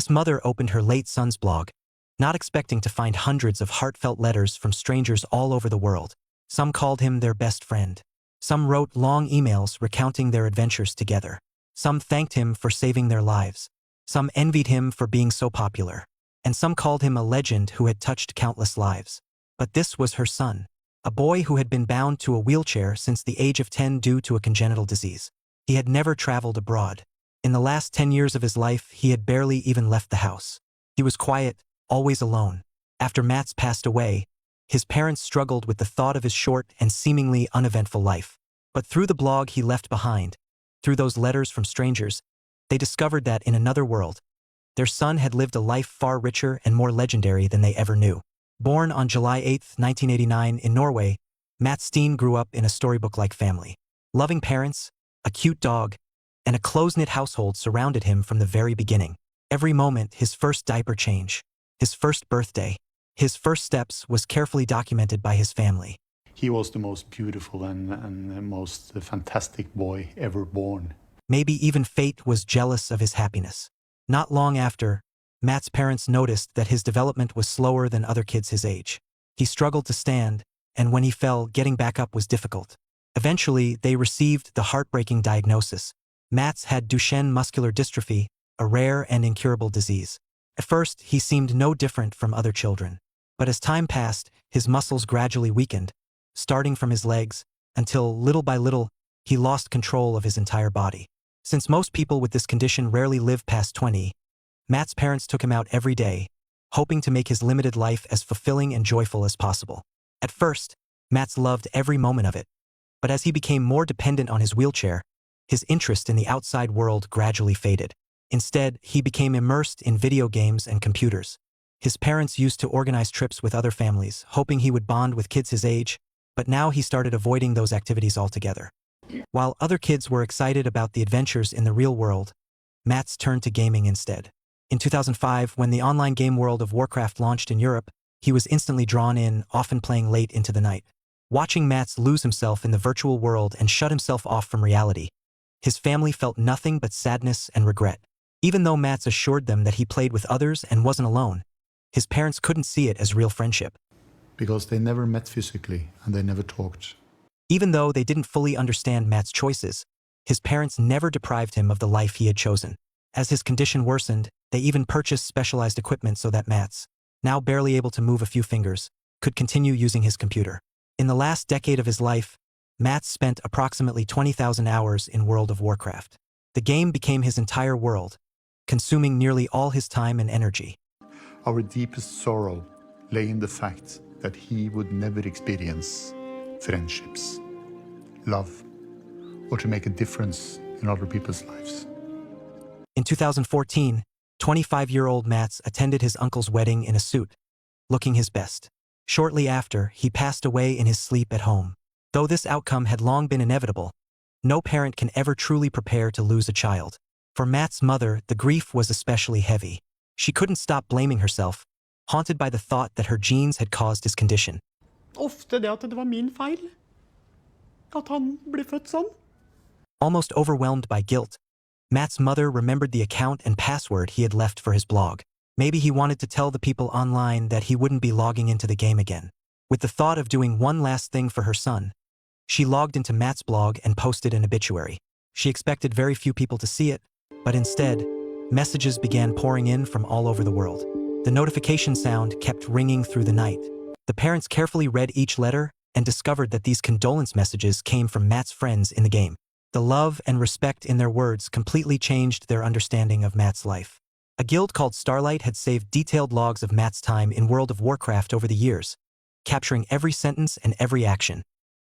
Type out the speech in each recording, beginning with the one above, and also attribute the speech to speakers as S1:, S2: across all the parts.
S1: His mother opened her late son's blog, not expecting to find hundreds of heartfelt letters from strangers all over the world. Some called him their best friend. Some wrote long emails recounting their adventures together. Some thanked him for saving their lives. Some envied him for being so popular. And some called him a legend who had touched countless lives. But this was her son, a boy who had been bound to a wheelchair since the age of 10 due to a congenital disease. He had never traveled abroad. In the last 10 years of his life, he had barely even left the house. He was quiet, always alone. After Mats passed away, his parents struggled with the thought of his short and seemingly uneventful life. But through the blog he left behind, through those letters from strangers, they discovered that in another world, their son had lived a life far richer and more legendary than they ever knew. Born on July 8, 1989 in Norway, Mats Steen grew up in a storybook-like family. Loving parents, a cute dog, and a close-knit household surrounded him from the very beginning. Every moment, his first diaper change, his first birthday, his first steps was carefully documented by his family.
S2: He was the most beautiful and the most fantastic boy ever born.
S1: Maybe even fate was jealous of his happiness. Not long after, Matt's parents noticed that his development was slower than other kids his age. He struggled to stand, and when he fell, getting back up was difficult. Eventually, they received the heartbreaking diagnosis. Mats had Duchenne muscular dystrophy, a rare and incurable disease. At first, he seemed no different from other children. But as time passed, his muscles gradually weakened, starting from his legs, until, little by little, he lost control of his entire body. Since most people with this condition rarely live past 20, Matt's parents took him out every day, hoping to make his limited life as fulfilling and joyful as possible. At first, Mats loved every moment of it. But as he became more dependent on his wheelchair, his interest in the outside world gradually faded. Instead, he became immersed in video games and computers. His parents used to organize trips with other families, hoping he would bond with kids his age, but now he started avoiding those activities altogether. While other kids were excited about the adventures in the real world, Mats turned to gaming instead. In 2005, when the online game World of Warcraft launched in Europe, he was instantly drawn in, often playing late into the night. Watching Mats lose himself in the virtual world and shut himself off from reality, his family felt nothing but sadness and regret. Even though Mats assured them that he played with others and wasn't alone, his parents couldn't see it as real friendship.
S2: Because they never met physically and they never talked.
S1: Even though they didn't fully understand Mats' choices, his parents never deprived him of the life he had chosen. As his condition worsened, they even purchased specialized equipment so that Mats, now barely able to move a few fingers, could continue using his computer. In the last decade of his life, Mats spent approximately 20,000 hours in World of Warcraft. The game became his entire world, consuming nearly all his time and energy.
S2: Our deepest sorrow lay in the fact that he would never experience friendships, love, or to make a difference in other people's lives.
S1: In 2014, 25-year-old Mats attended his uncle's wedding in a suit, looking his best. Shortly after, he passed away in his sleep at home. Though this outcome had long been inevitable, no parent can ever truly prepare to lose a child. For Mats' mother, the grief was especially heavy. She couldn't stop blaming herself, haunted by the thought that her genes had caused his condition.
S3: Ofte det at det var min feil. At han ble født sånn.
S1: Almost overwhelmed by guilt, Mats' mother remembered the account and password he had left for his blog. Maybe he wanted to tell the people online that he wouldn't be logging into the game again. With the thought of doing one last thing for her son, she logged into Mats' blog and posted an obituary. She expected very few people to see it, but instead, messages began pouring in from all over the world. The notification sound kept ringing through the night. The parents carefully read each letter and discovered that these condolence messages came from Mats' friends in the game. The love and respect in their words completely changed their understanding of Mats' life. A guild called Starlight had saved detailed logs of Mats' time in World of Warcraft over the years, capturing every sentence and every action,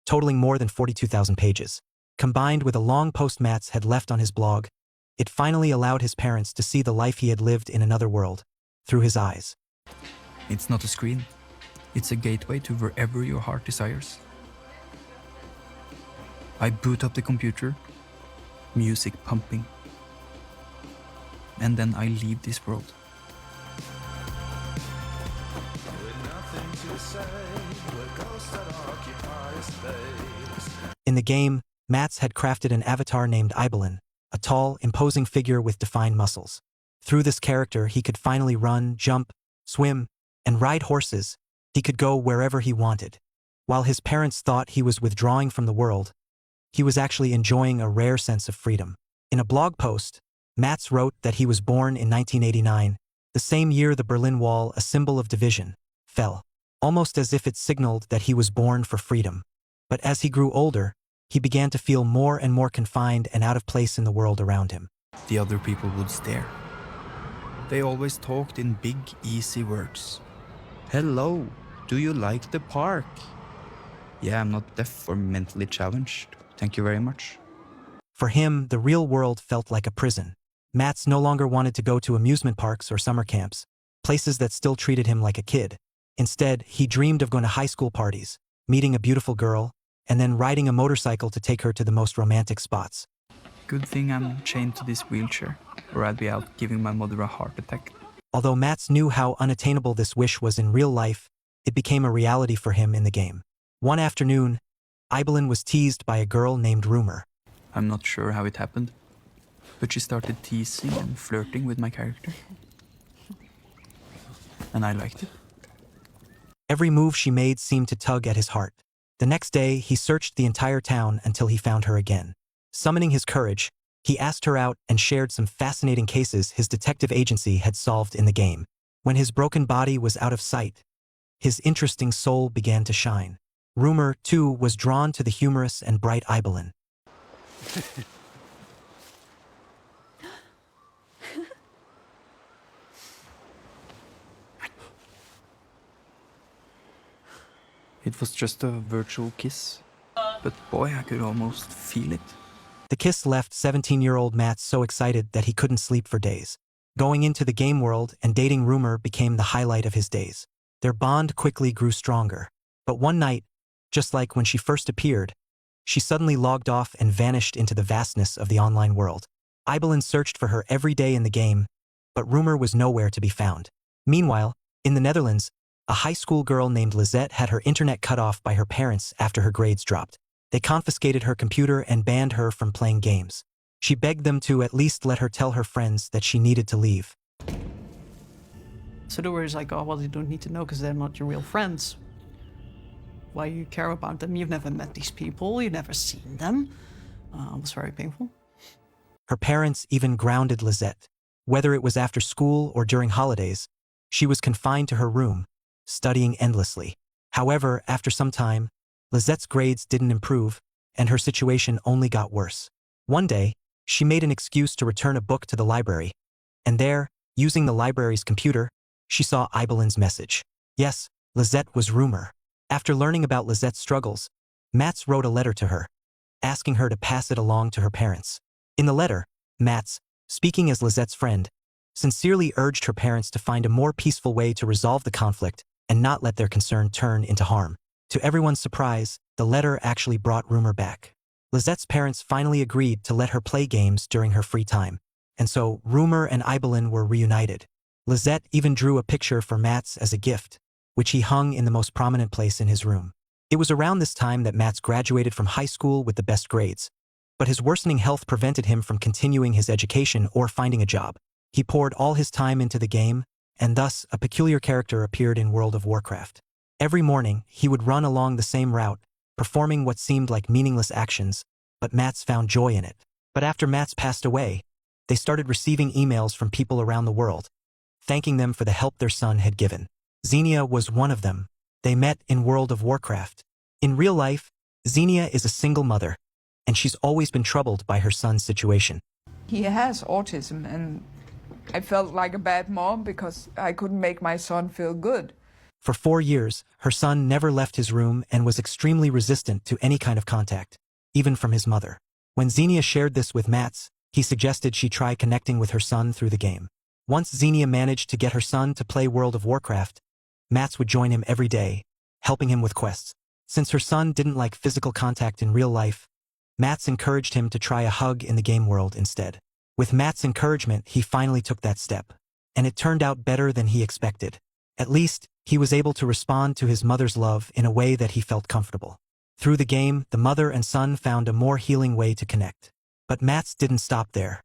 S1: totaling more than 42,000 pages. Combined with a long post Mats had left on his blog, it finally allowed his parents to see the life he had lived in another world, through his eyes.
S4: It's not a screen. It's a gateway to wherever your heart desires. I boot up the computer, music pumping, and then I leave this world.
S1: In the game, Mats had crafted an avatar named Ibelin, a tall, imposing figure with defined muscles. Through this character, he could finally run, jump, swim, and ride horses. He could go wherever he wanted. While his parents thought he was withdrawing from the world, he was actually enjoying a rare sense of freedom. In a blog post, Mats wrote that he was born in 1989, the same year the Berlin Wall, a symbol of division, fell, almost as if it signaled that he was born for freedom. But as he grew older, he began to feel more and more confined and out of place in the world around him.
S4: The other people would stare. They always talked in big, easy words. Hello, do you like the park? Yeah, I'm not deaf or mentally challenged. Thank you very much.
S1: For him, the real world felt like a prison. Mats no longer wanted to go to amusement parks or summer camps, places that still treated him like a kid. Instead, he dreamed of going to high school parties, meeting a beautiful girl, and then riding a motorcycle to take her to the most romantic spots.
S4: Good thing I'm chained to this wheelchair, or I'd be out giving my mother a heart attack.
S1: Although Mats knew how unattainable this wish was in real life, it became a reality for him in the game. One afternoon, Ibelin was teased by a girl named Rumor.
S4: I'm not sure how it happened, but she started teasing and flirting with my character. And I liked it.
S1: Every move she made seemed to tug at his heart. The next day, he searched the entire town until he found her again. Summoning his courage, he asked her out and shared some fascinating cases his detective agency had solved in the game. When his broken body was out of sight, his interesting soul began to shine. Rumor, too, was drawn to the humorous and bright Ibelin.
S4: It was just a virtual kiss, but boy, I could almost feel it.
S1: The kiss left 17-year-old Mats so excited that he couldn't sleep for days. Going into the game world and dating Rumor became the highlight of his days. Their bond quickly grew stronger. But one night, just like when she first appeared, she suddenly logged off and vanished into the vastness of the online world. Ibelin searched for her every day in the game, but Rumor was nowhere to be found. Meanwhile, in the Netherlands, a high school girl named Lizette had her internet cut off by her parents after her grades dropped. They confiscated her computer and banned her from playing games. She begged them to at least let her tell her friends that she needed to leave.
S3: So the word is like, oh, well, you don't need to know because they're not your real friends. Why you care about them? You've never met these people. You've never seen them. It was very painful.
S1: Her parents even grounded Lizette. Whether it was after school or during holidays, she was confined to her room, studying endlessly. However, after some time, Lizette's grades didn't improve, and her situation only got worse. One day, she made an excuse to return a book to the library, and there, using the library's computer, she saw Ibelin's message. Yes, Lizette was Rumor. After learning about Lizette's struggles, Mats wrote a letter to her, asking her to pass it along to her parents. In the letter, Mats, speaking as Lizette's friend, sincerely urged her parents to find a more peaceful way to resolve the conflict and not let their concern turn into harm. To everyone's surprise, the letter actually brought Rumor back. Lizette's parents finally agreed to let her play games during her free time, and so Rumor and Ibelin were reunited. Lizette even drew a picture for Mats as a gift, which he hung in the most prominent place in his room. It was around this time that Mats graduated from high school with the best grades, but his worsening health prevented him from continuing his education or finding a job. He poured all his time into the game, and thus a peculiar character appeared in World of Warcraft. Every morning, he would run along the same route, performing what seemed like meaningless actions, but Mats found joy in it. But after Mats passed away, they started receiving emails from people around the world, thanking them for the help their son had given. Xenia was one of them. They met in World of Warcraft. In real life, Xenia is a single mother, and she's always been troubled by her son's situation.
S5: He has autism, and I felt like a bad mom because I couldn't make my son feel good.
S1: For 4 years, her son never left his room and was extremely resistant to any kind of contact, even from his mother. When Xenia shared this with Mats, he suggested she try connecting with her son through the game. Once Xenia managed to get her son to play World of Warcraft, Mats would join him every day, helping him with quests. Since her son didn't like physical contact in real life, Mats encouraged him to try a hug in the game world instead. With Mats' encouragement, he finally took that step, and it turned out better than he expected. At least, he was able to respond to his mother's love in a way that he felt comfortable. Through the game, the mother and son found a more healing way to connect. But Mats didn't stop there.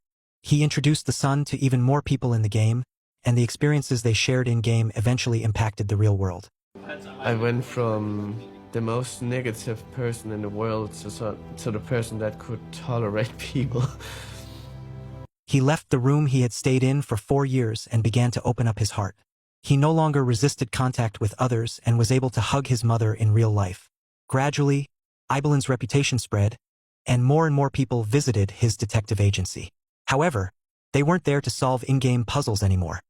S1: He introduced the son to even more people in the game, and the experiences they shared in-game eventually impacted the real world.
S6: I went from the most negative person in the world to the person that could tolerate people.
S1: He left the room he had stayed in for 4 years and began to open up his heart. He no longer resisted contact with others and was able to hug his mother in real life. Gradually, Ibelin's reputation spread, and more people visited his detective agency. However, they weren't there to solve in-game puzzles anymore.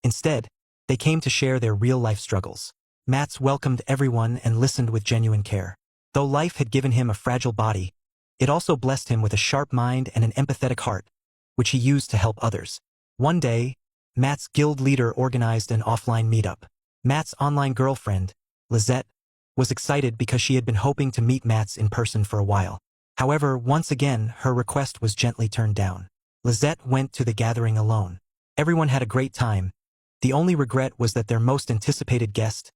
S1: Instead, they came to share their real-life struggles. Mats welcomed everyone and listened with genuine care. Though life had given him a fragile body, it also blessed him with a sharp mind and an empathetic heart, which he used to help others. One day, Mats' guild leader organized an offline meetup. Mats' online girlfriend, Lizette, was excited because she had been hoping to meet Mats in person for a while. However, once again, her request was gently turned down. Lizette went to the gathering alone. Everyone had a great time. The only regret was that their most anticipated guest,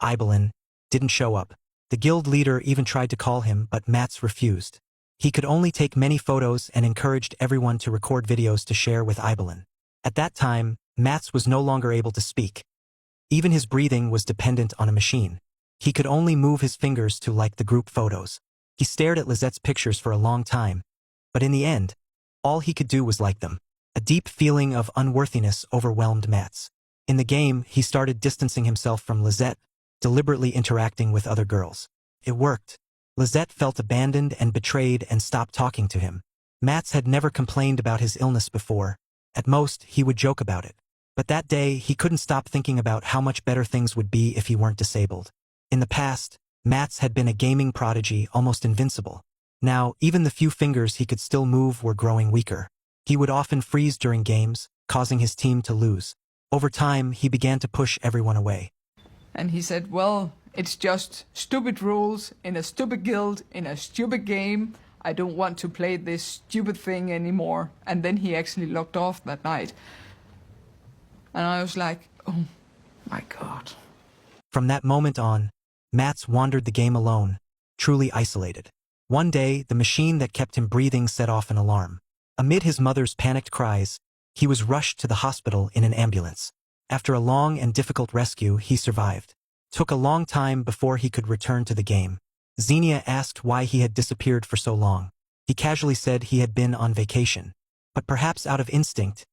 S1: Ibelin, didn't show up. The guild leader even tried to call him, but Mats refused. He could only take many photos and encouraged everyone to record videos to share with Ibelin. At that time, Mats was no longer able to speak. Even his breathing was dependent on a machine. He could only move his fingers to like the group photos. He stared at Lizette's pictures for a long time, but in the end, all he could do was like them. A deep feeling of unworthiness overwhelmed Mats. In the game, he started distancing himself from Lizette, deliberately interacting with other girls. It worked. Lizette felt abandoned and betrayed and stopped talking to him. Mats had never complained about his illness before. At most, he would joke about it. But that day, he couldn't stop thinking about how much better things would be if he weren't disabled. In the past, Mats had been a gaming prodigy, almost invincible. Now, even the few fingers he could still move were growing weaker. He would often freeze during games, causing his team to lose. Over time, he began to push everyone away.
S5: And he said, well, it's just stupid rules in a stupid guild, in a stupid game. I don't want to play this stupid thing anymore. And then he actually logged off that night. And I was like, oh my God.
S1: From that moment on, Mats wandered the game alone, truly isolated. One day, the machine that kept him breathing set off an alarm. Amid his mother's panicked cries, he was rushed to the hospital in an ambulance. After a long and difficult rescue, he survived. Took a long time before he could return to the game. Xenia asked why he had disappeared for so long. He casually said he had been on vacation. But perhaps out of instinct,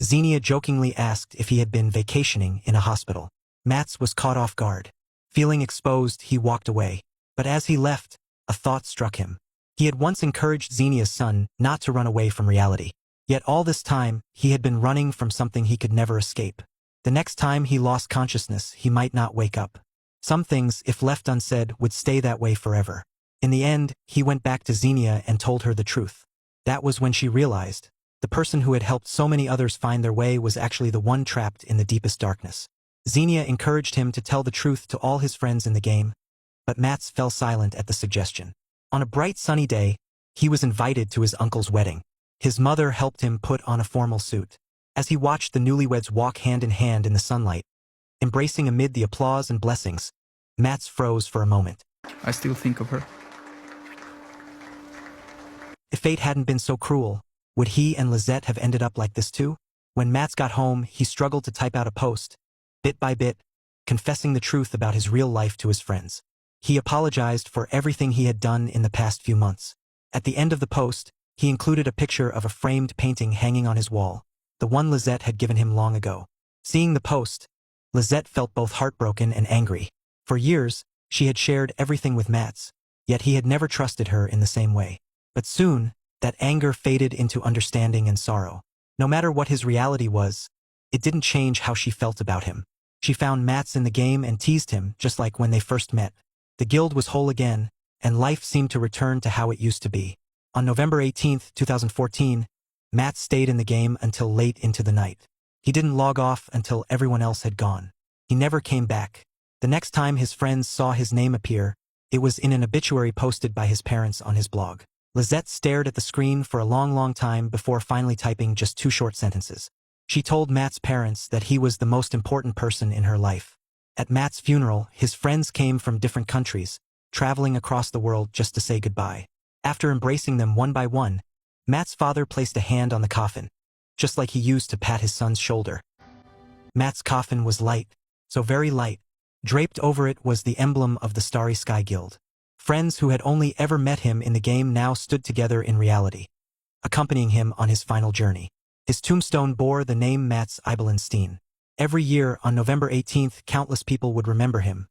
S1: Xenia jokingly asked if he had been vacationing in a hospital. Mats was caught off guard. Feeling exposed, he walked away. But as he left, a thought struck him. He had once encouraged Xenia's son not to run away from reality. Yet all this time, he had been running from something he could never escape. The next time he lost consciousness, he might not wake up. Some things, if left unsaid, would stay that way forever. In the end, he went back to Xenia and told her the truth. That was when she realized the person who had helped so many others find their way was actually the one trapped in the deepest darkness. Xenia encouraged him to tell the truth to all his friends in the game, but Mats fell silent at the suggestion. On a bright sunny day, he was invited to his uncle's wedding. His mother helped him put on a formal suit. As he watched the newlyweds walk hand in hand in the sunlight, embracing amid the applause and blessings, Mats froze for a moment.
S4: I still think of her.
S1: If fate hadn't been so cruel, would he and Lizette have ended up like this too? When Mats got home, he struggled to type out a post, bit by bit, confessing the truth about his real life to his friends. He apologized for everything he had done in the past few months. At the end of the post, he included a picture of a framed painting hanging on his wall, the one Lizette had given him long ago. Seeing the post, Lizette felt both heartbroken and angry. For years, she had shared everything with Mats, yet he had never trusted her in the same way. But soon, that anger faded into understanding and sorrow. No matter what his reality was, it didn't change how she felt about him. She found Mats in the game and teased him just like when they first met. The guild was whole again, and life seemed to return to how it used to be. On November 18, 2014, Mats stayed in the game until late into the night. He didn't log off until everyone else had gone. He never came back. The next time his friends saw his name appear, it was in an obituary posted by his parents on his blog. Lizette stared at the screen for a long time before finally typing just 2 short sentences. She told Mats' parents that he was the most important person in her life. At Mats' funeral, his friends came from different countries, traveling across the world just to say goodbye. After embracing them one by one, Mats' father placed a hand on the coffin. just like he used to pat his son's shoulder. Matt's coffin was light, so very light. Draped over it was the emblem of the Starry Sky Guild. Friends who had only ever met him in the game now stood together in reality, accompanying him on his final journey. His tombstone bore the name Mats Ibelin. Every year, on November 18th, countless people would remember him,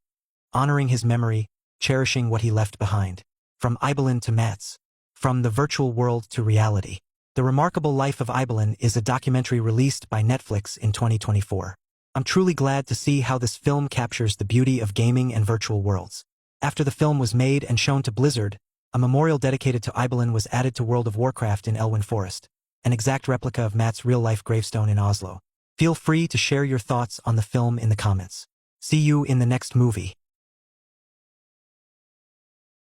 S1: honoring his memory, cherishing what he left behind. From Ibelin to Mats, from the virtual world to reality. The Remarkable Life of Ibelin is a documentary released by Netflix in 2024. I'm truly glad to see how this film captures the beauty of gaming and virtual worlds. After the film was made and shown to Blizzard, a memorial dedicated to Ibelin was added to World of Warcraft in Elwyn Forest, an exact replica of Matt's real-life gravestone in Oslo. Feel free to share your thoughts on the film in the comments. See you in the next movie.